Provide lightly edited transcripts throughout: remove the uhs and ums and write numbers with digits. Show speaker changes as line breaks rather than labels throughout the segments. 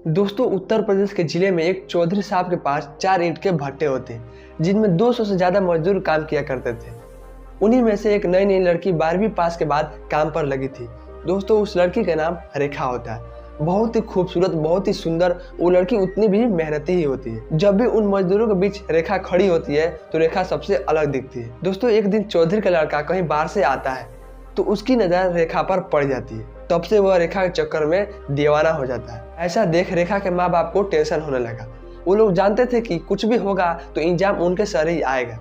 दोस्तों, उत्तर प्रदेश के जिले में एक चौधरी साहब के पास 4 ईंट के भट्टे होते हैं जिनमें 200 से ज़्यादा मजदूर काम किया करते थे। उन्हीं में से एक नई नई लड़की 12वीं पास के बाद काम पर लगी थी। दोस्तों, उस लड़की का नाम रेखा होता है। बहुत ही खूबसूरत, बहुत ही सुंदर वो लड़की उतनी भी मेहनती ही होती है। जब भी उन मजदूरों के बीच रेखा खड़ी होती है तो रेखा सबसे अलग दिखती है। दोस्तों, एक दिन चौधरी का लड़का कहीं बाहर से आता है तो उसकी नज़र रेखा पर पड़ जाती है। तब से वह रेखा के चक्कर में दीवाना हो जाता है। ऐसा देख रेखा के माँ बाप को टेंशन होने लगा। वो लोग जानते थे कि कुछ भी होगा तो इंजाम उनके सर ही आएगा।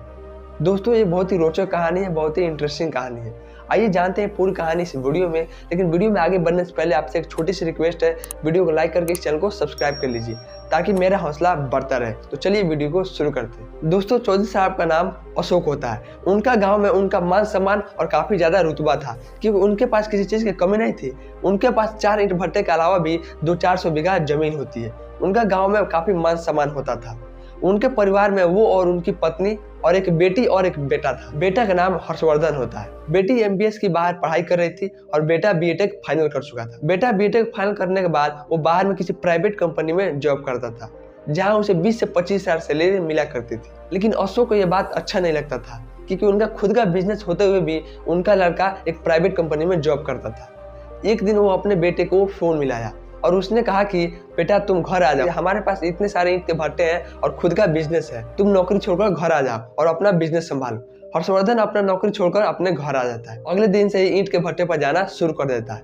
दोस्तों, ये बहुत ही रोचक कहानी है, बहुत ही इंटरेस्टिंग कहानी है। आइए जानते हैं पूरी कहानी इस वीडियो में। लेकिन वीडियो में आगे बढ़ने से पहले आपसे एक छोटी सी रिक्वेस्ट है, वीडियो को लाइक करके इस चैनल को सब्सक्राइब कर लीजिए ताकि मेरा हौसला बढ़ता रहे। तो चलिए वीडियो को शुरू करते हैं। दोस्तों, चौधरी साहब का नाम अशोक होता है। उनका गांव में उनका मान सम्मान और काफ़ी ज़्यादा रुतबा था क्योंकि उनके पास किसी चीज़ की कमी नहीं थी। उनके पास 4 ईंट भट्टे के अलावा भी 200-400 बीघा जमीन होती है। उनका गाँव में काफ़ी मान सम्मान होता था। उनके परिवार में वो और उनकी पत्नी और एक बेटी और एक बेटा था। बेटा का नाम हर्षवर्धन होता है। बेटी MBS की बाहर पढ़ाई कर रही थी और बेटा BTech फाइनल कर चुका था। बेटा BTech फाइनल करने के बाद वो बाहर में किसी प्राइवेट कंपनी में जॉब करता था जहां उसे 20 से 25 हज़ार सैलरी मिला करती थी। लेकिन अशोक को यह बात अच्छा नहीं लगता था क्योंकि उनका खुद का बिजनेस होते हुए भी उनका लड़का एक प्राइवेट कंपनी में जॉब करता था। एक दिन वो अपने बेटे को फोन मिलाया और उसने कहा कि बेटा, तुम घर आ जाओ, हमारे पास इतने सारे ईंट के भट्टे हैं और खुद का बिजनेस है, तुम नौकरी छोड़कर घर आ जाओ और अपना बिजनेस संभालो। हर्षवर्धन अपना नौकरी छोड़कर अपने घर आ जाता है। अगले दिन से ही ईंट के भट्टे पर जाना शुरू कर देता है।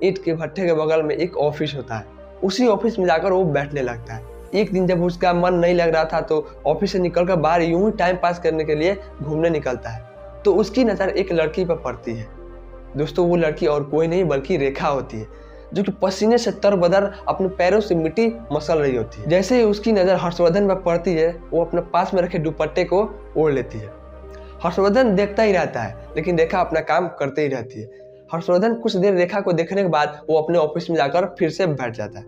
ईंट के भट्टे के बगल में एक ऑफिस होता है, उसी ऑफिस में जाकर वो बैठने लगता है। एक दिन जब उसका मन नहीं लग रहा था तो ऑफिस से निकलकर बाहर यूं ही टाइम पास करने के लिए घूमने निकलता है तो उसकी नज़र एक लड़की पर पड़ती है। दोस्तों, वो लड़की और कोई नहीं बल्कि रेखा होती है जो कि पसीने से तरबदर अपने पैरों से मिट्टी मसल रही होती है। जैसे ही उसकी नज़र हर्षवर्धन पर पड़ती है वो अपने पास में रखे दुपट्टे को ओढ़ लेती है। हर्षवर्धन देखता ही रहता है लेकिन रेखा अपना काम करते ही रहती है। हर्षवर्धन कुछ देर रेखा को देखने के बाद वो अपने ऑफिस में जाकर फिर से बैठ जाता है।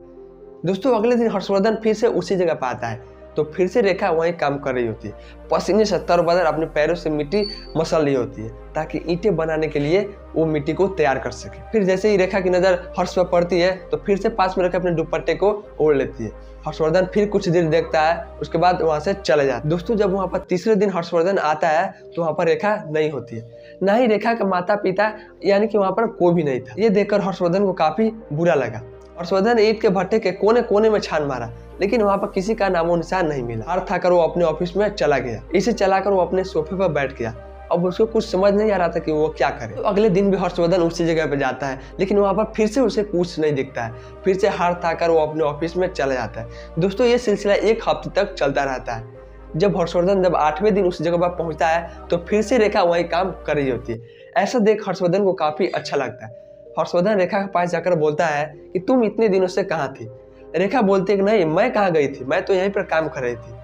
दोस्तों, अगले दिन हर्षवर्धन फिर से उसी जगह पर आता है तो फिर से रेखा वहीं काम कर रही होती है। पसीने से तरबदर अपने पैरों से मिट्टी मसल रही होती है ताकि ईंटें बनाने के लिए वो मिट्टी को तैयार कर सके। फिर जैसे ही रेखा की नज़र हर्ष पर पड़ती है तो फिर से पास में रखे अपने दुपट्टे को ओढ़ लेती है। हर्षवर्धन फिर कुछ देर देखता है, उसके बाद वहाँ से चले जाता है। दोस्तों, जब वहाँ पर तीसरे दिन हर्षवर्धन आता है तो वहाँ पर रेखा नहीं होती है, ना ही रेखा का माता पिता, यानी कि वहाँ पर कोई भी नहीं था। ये देखकर हर्षवर्धन को काफ़ी बुरा लगा। हर्षवर्धन ईंट के भट्टे के कोने कोने में छान मारा लेकिन वहां पर किसी का नामो निशान नहीं मिला। हार थाकर वो अपने ऑफिस में चला गया। इसे चलाकर वो अपने सोफे पर बैठ गया। अब उसको कुछ समझ नहीं आ रहा था कि वो क्या करे। तो अगले दिन भी हर्षवर्धन उसी जगह पर जाता है लेकिन वहां पर फिर से उसे कुछ नहीं दिखता है। फिर से हार थाकर वो अपने ऑफिस में चला जाता है। दोस्तों, ये सिलसिला 1 हफ्ते तक चलता रहता है। जब हर्षवर्धन 8वें दिन उस जगह पर पहुंचता है तो फिर से रेखा वही काम कर रही होती है। ऐसा देख हर्षवर्धन को काफी अच्छा लगता है। हर्षवर्धन रेखा के पास जाकर बोलता है कि तुम इतने दिनों से कहाँ थी। रेखा बोलती है कि नहीं, मैं कहाँ गई थी, मैं तो यहीं पर काम कर रही थी।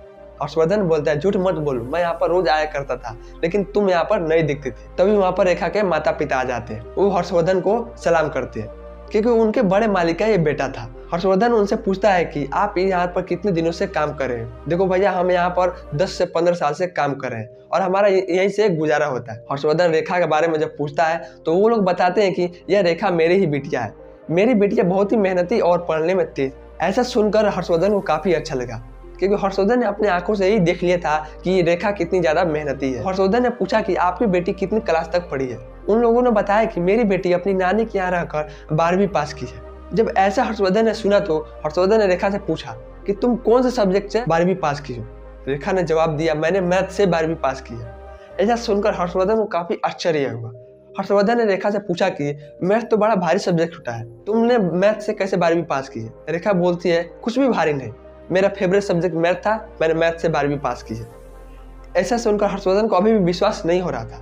हर्षवर्धन बोलता है, झूठ मत बोलो, मैं यहाँ पर रोज आया करता था लेकिन तुम यहाँ पर नहीं दिखती थी। तभी वहाँ पर रेखा के माता पिता आ जाते हैं। वो हर्षवर्धन को सलाम करते हैं क्योंकि उनके बड़े मालिक का ये बेटा था। हर्षवर्धन उनसे पूछता है कि आप यहाँ पर कितने दिनों से काम कर रहे हैं। देखो भैया, हम यहाँ पर 10 से 15 साल से काम कर रहे हैं और हमारा यहीं से गुजारा होता है। हर्षवर्धन रेखा के बारे में जब पूछता है तो वो लोग बताते हैं कि यह रेखा मेरी ही बिटिया है। मेरी बिटिया बहुत ही मेहनती और पढ़ने में तेज। ऐसा सुनकर हर्षवर्धन को काफी अच्छा लगा क्योंकि हर्षवर्धन ने अपने आंखों से ही देख लिया था कि रेखा कितनी ज्यादा मेहनती है। हर्षवर्धन ने पूछा कि आपकी बेटी कितनी क्लास तक पढ़ी है। उन लोगों ने बताया कि मेरी बेटी अपनी नानी के यहाँ रहकर 12वीं पास की है। जब ऐसा हर्षवर्धन ने सुना तो हर्षवर्धन ने रेखा से पूछा कि तुम कौन से सब्जेक्ट से 12वीं पास की हो। रेखा ने जवाब दिया, मैंने मैथ से 12वीं पास की है। ऐसा सुनकर हर्षवर्धन को काफी आश्चर्य हुआ। हर्षवर्धन ने रेखा से पूछा कि मैथ तो बड़ा भारी सब्जेक्ट होता है, तुमने मैथ से कैसे 12वीं पास की है। रेखा बोलती है, कुछ भी भारी नहीं, मेरा फेवरेट सब्जेक्ट मैथ था, मैंने मैथ से 12वीं पास की है। ऐसा सुनकर हर्षवर्धन को अभी भी विश्वास नहीं हो रहा था।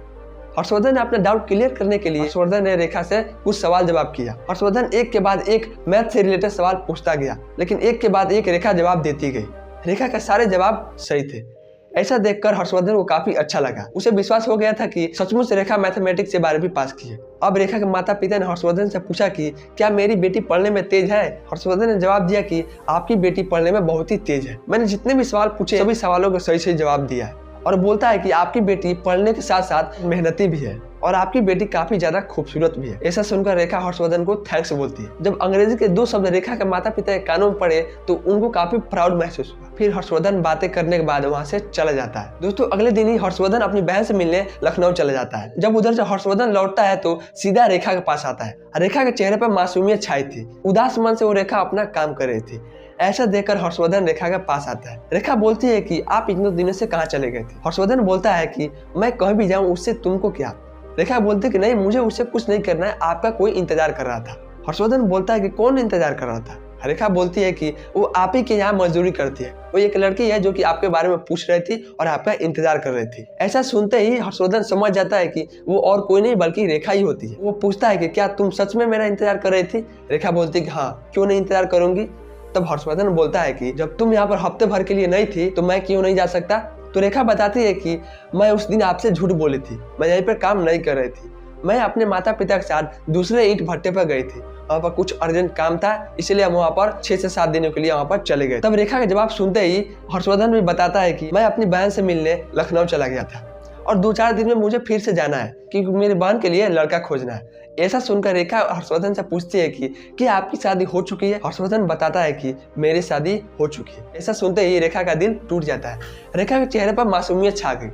हर्षवर्धन ने अपना डाउट क्लियर करने के लिए हर्षवर्धन ने रेखा से कुछ सवाल जवाब किया। हर्षवर्धन एक के बाद एक मैथ से रिलेटेड सवाल पूछता गया लेकिन एक के बाद एक रेखा जवाब देती गई। रेखा के सारे जवाब सही थे। ऐसा देखकर हर्षवर्धन को काफी अच्छा लगा। उसे विश्वास हो गया था कि सचमुच रेखा मैथमेटिक्स से 12वीं पास की है। अब रेखा के माता पिता ने हर्षवर्धन से पूछा कि क्या मेरी बेटी पढ़ने में तेज है। हर्षवर्धन ने जवाब दिया कि आपकी बेटी पढ़ने में बहुत ही तेज है। मैंने जितने भी सवाल पूछे सभी सवालों को सही सही जवाब दिया है और बोलता है कि आपकी बेटी पढ़ने के साथ साथ मेहनती भी है। और आपकी बेटी काफी ज्यादा खूबसूरत भी है। ऐसा सुनकर रेखा हर्षवर्धन को थैंक्स बोलती है। जब अंग्रेजी के 2 शब्द रेखा के माता पिता के कानों में पड़े तो उनको काफी प्राउड महसूस हुआ। फिर हर्षवर्धन बातें करने के बाद वहाँ से चला जाता है। दोस्तों अगले दिन ही हर्षवर्धन अपनी बहन से मिलने लखनऊ चला जाता है। जब उधर से हर्षवर्धन लौटता है तो सीधा रेखा के पास आता है। रेखा के चेहरे पर मासूमियत छाई थी। उदास मन से वो रेखा अपना काम कर रही थी। ऐसा देखकर हर्षवर्धन रेखा के पास आता है। रेखा बोलती है कि आप इतने दिनों से कहाँ चले गए थे। हर्षवर्धन बोलता है कि मैं कहीं भी जाऊँ उससे तुमको क्या। रेखा बोलती है कि नहीं, मुझे उससे कुछ नहीं करना है, आपका कोई इंतजार कर रहा था। हर्षवर्धन बोलता है कि कौन इंतजार कर रहा था। रेखा बोलती है कि वो आप ही के यहाँ मजदूरी करती है, वो एक लड़की है जो कि आपके बारे में पूछ रही थी और आपका इंतजार कर रही थी। ऐसा सुनते ही हर्षवर्धन समझ जाता है कि वो और कोई नहीं बल्कि रेखा ही होती है। वो पूछता है कि क्या तुम सच में मेरा इंतजार कर रही थी। रेखा बोलती है कि हाँ, क्यों नहीं इंतजार करूंगी। तब हर्षवर्धन बोलता है कि जब तुम यहाँ पर हफ्ते भर के लिए नहीं थी तो मैं क्यों नहीं जा सकता। तो रेखा बताती है कि मैं उस दिन आपसे झूठ बोली थी, मैं यहीं पर काम नहीं कर रही थी, मैं अपने माता पिता के साथ दूसरे ईंट भट्टे पर गई थी, वहाँ पर कुछ अर्जेंट काम था, इसलिए हम वहाँ पर 6 से 7 दिनों के लिए वहाँ पर चले गए। तब रेखा का जवाब सुनते ही हर्षवर्धन भी बताता है कि मैं अपनी बहन से मिलने लखनऊ चला गया था और 2-4 दिन में मुझे फिर से जाना है क्योंकि मेरी बहन के लिए लड़का खोजना है। ऐसा सुनकर रेखा हर्षवर्धन से पूछती है कि आपकी शादी हो चुकी है। हर्षवर्धन बताता है कि मेरी शादी हो चुकी है। ऐसा सुनते ही रेखा का दिल टूट जाता है। रेखा के चेहरे पर मासूमियत छा गई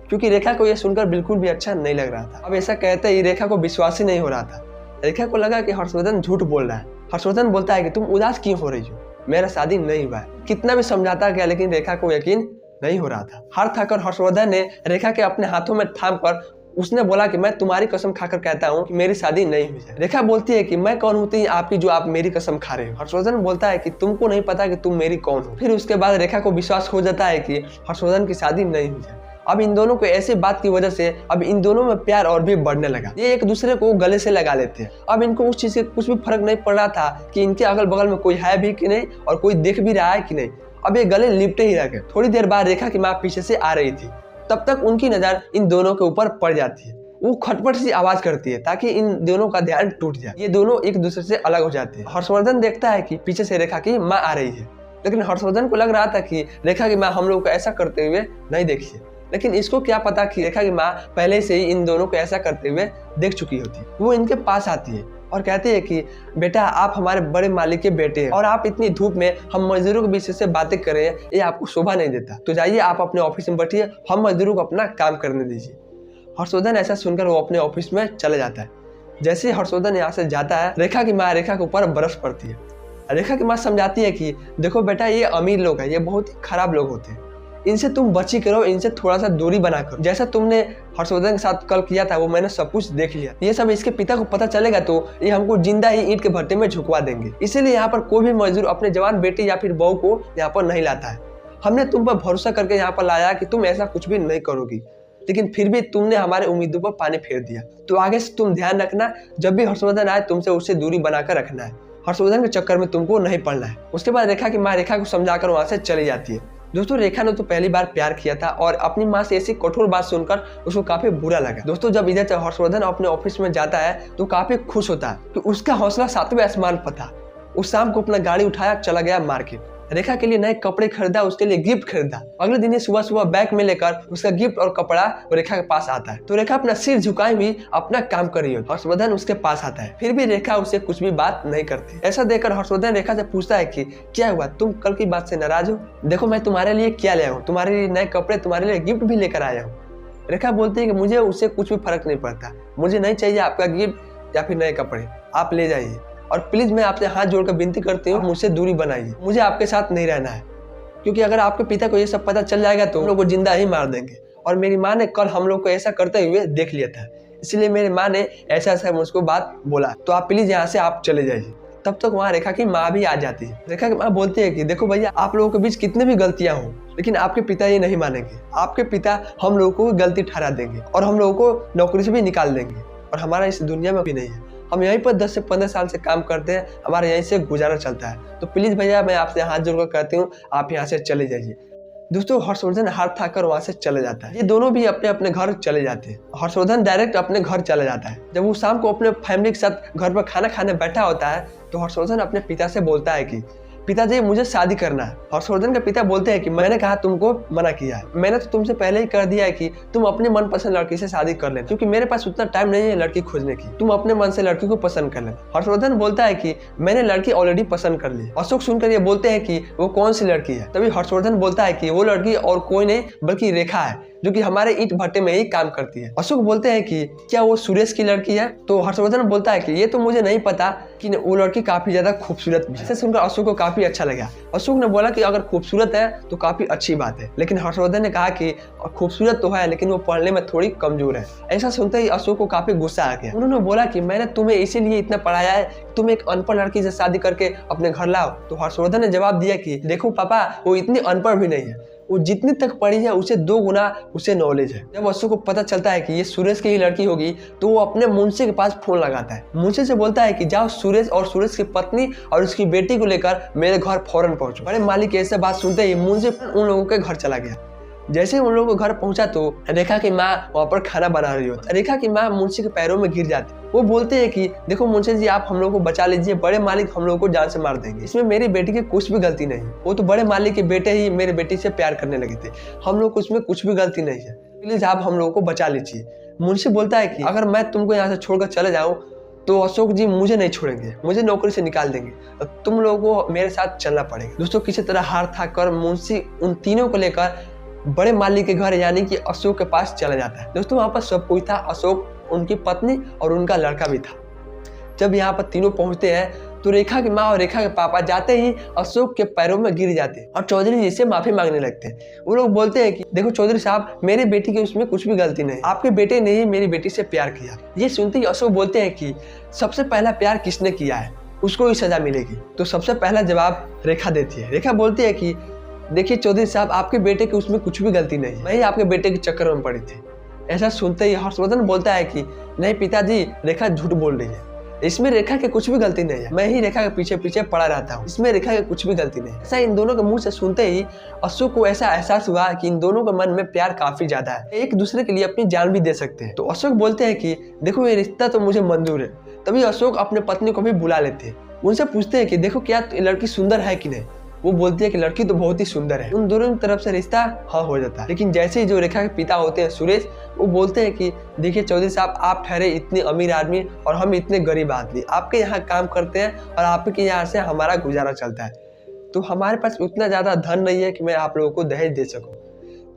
क्योंकि रेखा को यह सुनकर बिल्कुल भी अच्छा नहीं लग रहा था। अब ऐसा कहते ही रेखा को विश्वास ही नहीं हो रहा था। रेखा को लगा कि हर्षवर्धन झूठ बोल रहा है। हर्षवर्धन बोलता है कि तुम उदास क्यों हो रही हो, मेरा शादी नहीं हुआ है। कितना भी समझाता गया लेकिन रेखा को यकीन नहीं हो रहा था। हार थककर हर्षवर्धन ने रेखा के अपने हाथों में थाम कर उसने बोला कि मैं तुम्हारी कसम खाकर कहता हूँ कि मेरी शादी नहीं हुई है। रेखा बोलती है कि मैं कौन होती है आपकी जो आप मेरी कसम खा रहे हो। हर्षवर्धन बोलता है कि तुमको नहीं पता कि तुम मेरी कौन हो। फिर उसके बाद रेखा को विश्वास हो जाता है कि हर्षवर्धन की शादी नहीं हुई है। अब इन दोनों को ऐसी बात की वजह से अब इन दोनों में प्यार और भी बढ़ने लगा। ये एक दूसरे को गले से लगा लेते हैं। अब इनको उस चीज से कुछ भी फर्क नहीं पड़ रहा था कि इनके अगल बगल में कोई है भी कि नहीं और कोई देख भी रहा है कि नहीं। अब ये गले लिपटे ही रह गए। थोड़ी देर बाद रेखा की माँ पीछे से आ रही थी। तब तक उनकी नजर इन दोनों के ऊपर पड़ जाती है। वो खटपट सी आवाज करती है ताकि इन दोनों का ध्यान टूट जाए। ये दोनों एक दूसरे से अलग हो जाते हैं। हर्षवर्धन देखता है कि पीछे से रेखा की माँ आ रही है, लेकिन हर्षवर्धन को लग रहा था कि रेखा की माँ हम लोग को ऐसा करते हुए नहीं देखी है। लेकिन इसको क्या पता कि रेखा की माँ पहले से ही इन दोनों को ऐसा करते हुए देख चुकी होती। वो इनके पास आती है और कहती है कि बेटा, आप हमारे बड़े मालिक के बेटे हैं और आप इतनी धूप में हम मजदूरों के विषय से बातें कर रहे हैं, ये आपको शोभा नहीं देता। तो जाइए आप अपने ऑफिस में बैठिए, हम मजदूरों को अपना काम करने दीजिए। हर्षवर्धन ऐसा सुनकर वो अपने ऑफिस में चले जाता है। जैसे ही हर्षवर्धन यहाँ से जाता है, रेखा की माँ रेखा के ऊपर बरस पड़ती है। रेखा की माँ समझाती है कि देखो बेटा, ये अमीर लोग हैं, ये बहुत ही खराब लोग होते हैं, इनसे तुम बची करो, इनसे थोड़ा सा दूरी बना करो। जैसा तुमने हर्षवर्धन के साथ कल किया था वो मैंने सब कुछ देख लिया। ये सब इसके पिता को पता चलेगा तो ये हमको जिंदा ही ईंट के भट्टे में झुकवा देंगे। इसीलिए यहाँ पर कोई भी मजदूर अपने जवान बेटे या फिर बहू को यहाँ पर नहीं लाता है। हमने तुम पर भरोसा करके यहाँ पर लाया कि तुम ऐसा कुछ भी नहीं करोगी, लेकिन फिर भी तुमने हमारे उम्मीदों पर पानी फेर दिया। तो आगे से तुम ध्यान रखना, जब भी हर्षवर्धन आए तुमसे उससे दूरी बनाकर रखना है। हर्षवर्धन के चक्कर में तुमको नहीं पड़ना है। उसके बाद रेखा की माँ रेखा को समझाकर वहां से चली जाती है। दोस्तों रेखा ने तो पहली बार प्यार किया था और अपनी माँ से ऐसी कठोर बात सुनकर उसको काफी बुरा लगा। दोस्तों जब इधर से हर्षवर्धन अपने ऑफिस में जाता है तो काफी खुश होता है। तो उसका हौसला 7वें आसमान पर था। उस शाम को अपना गाड़ी उठाया, चला गया मार्केट। रेखा के लिए नए कपड़े खरीदा, उसके लिए गिफ्ट खरीदा। अगले दिन सुबह सुबह बैग में लेकर उसका गिफ्ट और कपड़ा रेखा के पास आता है। तो रेखा अपना सिर झुकाई हुई अपना काम कर रही है। हर्षवर्धन उसके पास आता है, फिर भी रेखा उससे कुछ भी बात नहीं करती। ऐसा देखकर हर्षवर्धन रेखा से पूछता है कि क्या हुआ, तुम कल की बात से नाराज हो? देखो मैं तुम्हारे लिए क्या लाया हूँ, तुम्हारे लिए नए कपड़े, तुम्हारे लिए गिफ्ट भी लेकर आया हूँ। रेखा बोलती है कि मुझे उससे कुछ भी फर्क नहीं पड़ता, मुझे नहीं चाहिए आपका गिफ्ट या फिर नए कपड़े, आप ले जाइए। और प्लीज मैं आपसे हाथ जोड़कर विनती करती हूँ, मुझसे दूरी बनाइए, मुझे आपके साथ नहीं रहना है, क्योंकि अगर आपके पिता को ये सब पता चल जाएगा तो हम लोग को जिंदा ही मार देंगे। और मेरी माँ ने कल हम लोग को ऐसा करते हुए देख लिया था, इसलिए मेरी माँ ने ऐसा मुझको बात बोला। तो आप प्लीज यहाँ से आप चले जाइए। तब तक वहाँ रेखा की माँ भी आ जाती है। रेखा की माँ बोलती है कि देखो भैया, आप लोगों के बीच कितने भी गलतियां हो, लेकिन आपके पिता ये नहीं मानेंगे। आपके पिता हम लोगों को गलती ठहरा देंगे और हम लोगों को नौकरी से भी निकाल देंगे और हमारा इस दुनिया में भी नहीं है। हम यहीं पर 10 से 15 साल से काम करते हैं, हमारे यहीं से गुजारा चलता है। तो प्लीज भैया मैं आपसे हाथ जोड़कर कहती हूँ, आप यहाँ से चले जाइए। दोस्तों हर्षवर्धन हाथ थाकर वहां से चले जाता है। ये दोनों भी अपने अपने घर चले जाते हैं। हर्षवर्धन डायरेक्ट अपने घर चले जाता है। जब वो शाम को अपने फैमिली के साथ घर पर खाना खाने बैठा होता है तो हर्षवर्धन अपने पिता से बोलता है कि पिताजी मुझे शादी करना है। हर्षवर्धन के पिता बोलते हैं कि मैंने कहा तुमको मना किया है, मैंने तो तुमसे पहले ही कर दिया है कि तुम अपनी मनपसंद लड़की से शादी कर लेना, क्योंकि मेरे पास उतना टाइम नहीं है लड़की खोजने की, तुम अपने मन से लड़की को पसंद कर लेना। हर्षवर्धन बोलता है कि मैंने लड़की ऑलरेडी पसंद कर ली। अशोक सुनकर ये बोलते हैं कि वो कौन सी लड़की है। तभी हर्षवर्धन बोलता है कि वो लड़की और कोई नहीं बल्कि रेखा है, जो कि हमारे ईंट भट्टे में ही काम करती है। अशोक बोलते हैं कि क्या वो सुरेश की लड़की है? तो हर्षवर्धन बोलता है कि ये तो मुझे नहीं पता कि वो लड़की काफी ज्यादा खूबसूरत भी है। ऐसे सुनकर अशोक को काफी अच्छा लगा। अशोक ने बोला कि अगर खूबसूरत है तो काफी अच्छी बात है, लेकिन हर्षवर्धन ने कहा कि खूबसूरत तो है लेकिन वो पढ़ने में थोड़ी कमजोर है। ऐसा सुनते ही अशोक को काफी गुस्सा आ गया। उन्होंने बोला कि मैंने तुम्हें इसीलिए इतना पढ़ाया है, तुम एक अनपढ़ लड़की से शादी करके अपने घर लाओ। तो हर्षवर्धन ने जवाब दिया कि देखो पापा, वो इतनी अनपढ़ भी नहीं है, वो जितनी तक पढ़ी है उसे 2 गुना उसे नॉलेज है। जब अशोक को पता चलता है कि ये सुरेश की ही लड़की होगी तो वो अपने मुंशी के पास फोन लगाता है। मुंशी से बोलता है कि जाओ सुरेश और सुरेश की पत्नी और उसकी बेटी को लेकर मेरे घर फौरन पहुंचो। बड़े मालिक ऐसे बात सुनते ही मुंशी उन लोगों के घर चला गया। जैसे उन लोगों के घर पहुंचा तो रेखा की माँ वहाँ पर खाना बना रही होती। रेखा की माँ मुंशी के पैरों में गिर जाती। वो बोलते हैं कि देखो मुंशी जी, आप हम लोग को बचा लीजिए, बड़े मालिक हम लोग को जान से मार देंगे। इसमें मेरी बेटी की कुछ भी गलती नहीं, वो तो बड़े मालिक के बेटे ही मेरे बेटी से प्यार करने लगे थे, हम लोग को उसमें कुछ भी गलती नहीं है, प्लीज आप हम लोगों को बचा लीजिए। मुंशी बोलता है कि अगर मैं तुमको यहाँ से छोड़कर चले जाऊँ तो अशोक जी मुझे नहीं छोड़ेंगे, मुझे नौकरी से निकाल देंगे, तुम लोगों को मेरे साथ चलना पड़ेगा। दोस्तों, किसी तरह हार थाक कर मुंशी उन तीनों को लेकर बड़े मालिक के घर यानी कि अशोक के पास चला जाता है। दोस्तों, वहाँ पर सब कोई था, अशोक, उनकी पत्नी और उनका लड़का भी था। जब यहाँ पर तीनों पहुंचते हैं तो रेखा की माँ और रेखा के पापा जाते ही अशोक के पैरों में गिर जाते हैं और चौधरी जी से माफी मांगने लगते हैं। वो लोग बोलते हैं कि देखो चौधरी साहब, मेरी बेटी की उसमें कुछ भी गलती नहीं, आपके बेटे ने ही मेरी बेटी से प्यार किया। ये सुनते ही अशोक बोलते हैं कि सबसे पहला प्यार किसने किया है उसको ही सजा मिलेगी। तो सबसे पहला जवाब रेखा देती है। रेखा बोलती है कि देखिए चौधरी साहब, आपके बेटे की उसमें कुछ भी गलती नहीं, मैं ही आपके बेटे के चक्कर में पड़ी थी। ऐसा सुनते ही हर्षवर्धन बोलता है कि नहीं पिताजी, रेखा झूठ बोल रही है, इसमें रेखा की कुछ भी गलती नहीं है, मैं ही रेखा के पीछे पीछे पड़ा रहता हूँ, इसमें रेखा की कुछ भी गलती नहीं। ऐसा इन दोनों के मुंह से सुनते ही अशोक को ऐसा एहसास हुआ कि इन दोनों के मन में प्यार काफी ज्यादा है, एक दूसरे के लिए अपनी जान भी दे सकते हैं। तो अशोक बोलते हैं कि देखो ये रिश्ता तो मुझे मंजूर है। तभी अशोक अपने पत्नी को भी बुला लेते हैं। उनसे पूछते हैं कि देखो क्या लड़की सुंदर है कि नहीं। वो बोलती है कि लड़की तो बहुत ही सुंदर है। उन दोनों की तरफ से रिश्ता हाँ हो जाता है। लेकिन जैसे ही जो रेखा के पिता होते हैं सुरेश, वो बोलते हैं कि देखिए चौधरी साहब, आप ठहरे इतने अमीर आदमी और हम इतने गरीब आदमी, आपके यहाँ काम करते हैं और आपके यहाँ से हमारा गुजारा चलता है, तो हमारे पास उतना ज्यादा धन नहीं है कि मैं आप लोगों को दहेज दे सकूँ।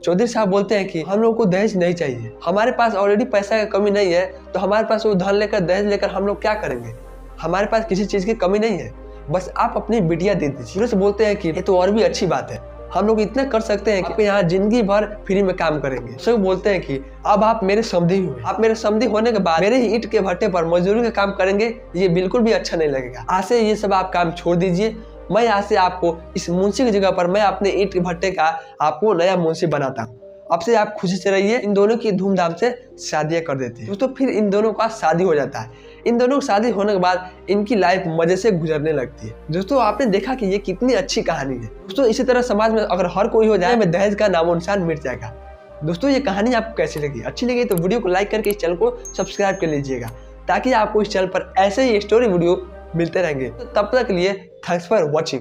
चौधरी साहब बोलते हैं कि हम लोगों को दहेज नहीं चाहिए, हमारे पास ऑलरेडी पैसा की कमी नहीं है, तो हमारे पास वो धन लेकर दहेज लेकर हम लोग क्या करेंगे, हमारे पास किसी चीज की कमी नहीं है, बस आप अपनी बिटिया दे दीजिए। सुरेश बोलते हैं कि ये तो और भी अच्छी बात है, हम लोग इतना कर सकते हैं कि यहाँ जिंदगी भर फ्री में काम करेंगे। सब बोलते हैं कि अब आप मेरे समधी हुए, आप मेरे समधी होने के बाद मेरे ही ईंट के भट्टे पर मजदूरी का काम करेंगे, ये बिल्कुल भी अच्छा नहीं लगेगा। आज से ये सब आप काम छोड़ दीजिए, मैं आज से आपको इस मुंशी की जगह पर मैं अपने ईंट के भट्टे का आपको नया मुंशी बनाता हूँ, अब से आप खुशी से रहिए। इन दोनों की धूमधाम से शादियां कर देते हैं। दोस्तों, फिर इन दोनों का शादी हो जाता है। इन दोनों की शादी होने के बाद इनकी लाइफ मजे से गुजरने लगती है। दोस्तों, आपने देखा कि ये कितनी अच्छी कहानी है। दोस्तों, इसी तरह समाज में अगर हर कोई हो जाए में दहेज का नामो निशान मिट जाएगा। दोस्तों, ये कहानी आपको कैसी लगी? अच्छी लगी तो वीडियो को लाइक करके इस चैनल को सब्सक्राइब कर लीजिएगा, ताकि आपको इस चैनल पर ऐसे ही स्टोरी वीडियो मिलते रहेंगे। तो तब तक के लिए थैंक्स फॉर वॉचिंग।